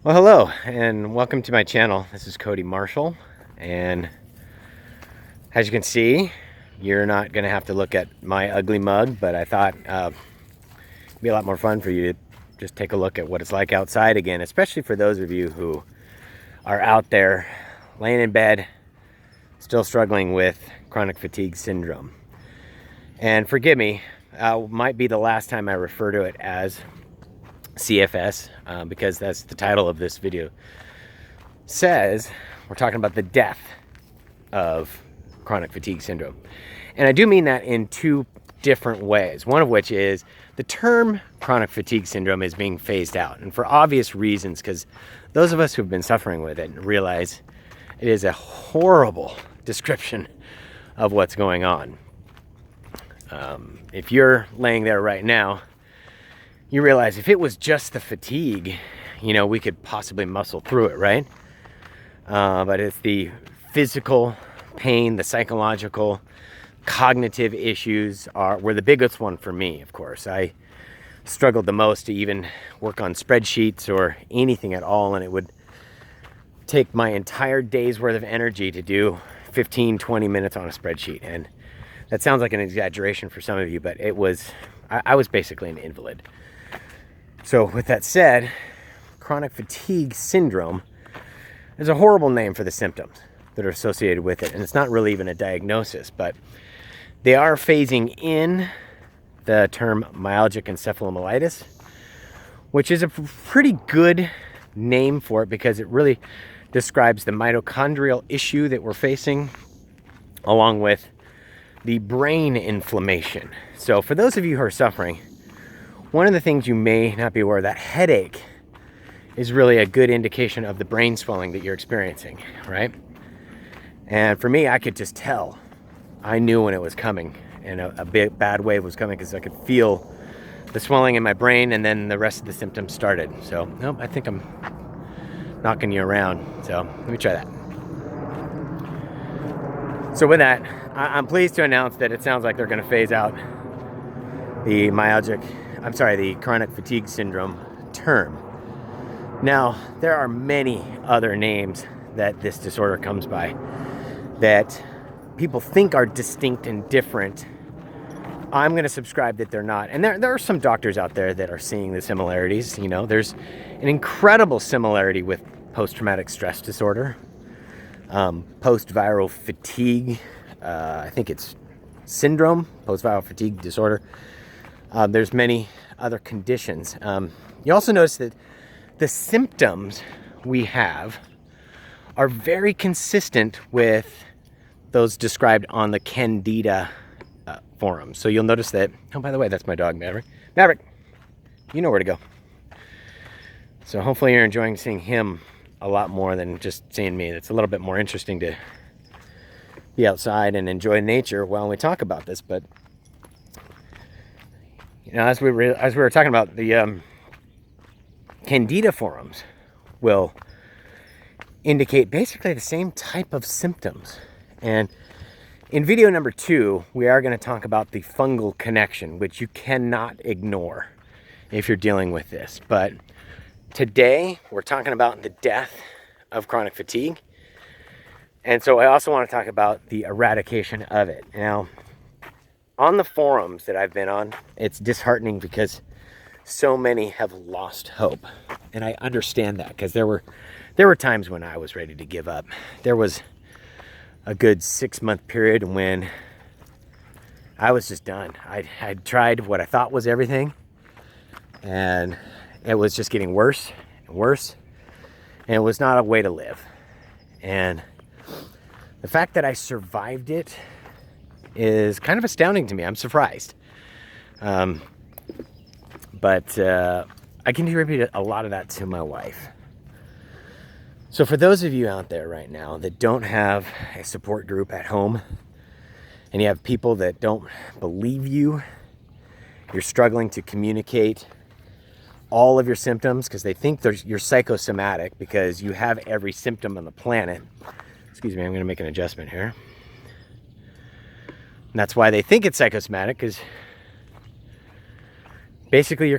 Well, hello and welcome to my channel. This is Kodi Marshall, and as you can see, you're not going to have to look at my ugly mug, but I thought it'd be a lot more fun for you to just take a look at what it's like outside again, especially for those of you who are out there laying in bed still struggling with chronic fatigue syndrome. And forgive me, might be the last time I refer to it as CFS, because that's the title of this video says. We're talking about the death of chronic fatigue syndrome. And I do mean that in two different ways. One of which is the term chronic fatigue syndrome is being phased out. And for obvious reasons, because those of us who've been suffering with it realize it is a horrible description of what's going on. If you're laying there right now, you realize if it was just the fatigue, we could possibly muscle through it, right? But it's the physical pain, the psychological, cognitive issues were the biggest one for me, of course. I struggled the most to even work on spreadsheets or anything at all, and it would take my entire day's worth of energy to do 15, 20 minutes on a spreadsheet. And that sounds like an exaggeration for some of you, but I was basically an invalid. So with that said, chronic fatigue syndrome is a horrible name for the symptoms that are associated with it. And it's not really even a diagnosis, but they are phasing in the term myalgic encephalomyelitis, which is a pretty good name for it because it really describes the mitochondrial issue that we're facing, along with the brain inflammation. So for those of you who are suffering, one of the things you may not be aware of, that headache is really a good indication of the brain swelling that you're experiencing, right? And for me, I could just tell. I knew when it was coming, and a big bad wave was coming because I could feel the swelling in my brain, and then the rest of the symptoms started. So, nope, I think I'm knocking you around. So, let me try that. So with that, I'm pleased to announce that it sounds like they're going to phase out the chronic fatigue syndrome term. Now, there are many other names that this disorder comes by that people think are distinct and different. I'm going to subscribe that they're not. And there are some doctors out there that are seeing the similarities. There's an incredible similarity with post-traumatic stress disorder, post-viral fatigue, I think it's syndrome, post-viral fatigue disorder. There's many other conditions. You also notice that the symptoms we have are very consistent with those described on the Candida forum. So you'll notice that, oh, by the way, that's my dog, Maverick. Maverick, you know where to go. So hopefully you're enjoying seeing him a lot more than just seeing me. It's a little bit more interesting to be outside and enjoy nature while we talk about this. But as we were talking about, the Candida forums will indicate basically the same type of symptoms. And in video number 2, we are going to talk about the fungal connection, which you cannot ignore if you're dealing with this. But today, we're talking about the death of chronic fatigue. And so I also want to talk about the eradication of it. Now, on the forums that I've been on, it's disheartening because so many have lost hope. And I understand that because there were times when I was ready to give up. There was a good 6-month period when I was just done. I'd tried what I thought was everything, and it was just getting worse and worse, and it was not a way to live. And the fact that I survived it is kind of astounding to me. I'm surprised. But I contribute a lot of that to my wife. So for those of you out there right now that don't have a support group at home, and you have people that don't believe you, you're struggling to communicate all of your symptoms because they think you're psychosomatic because you have every symptom on the planet. Excuse me, I'm going to make an adjustment here. And that's why they think it's psychosomatic, because basically you're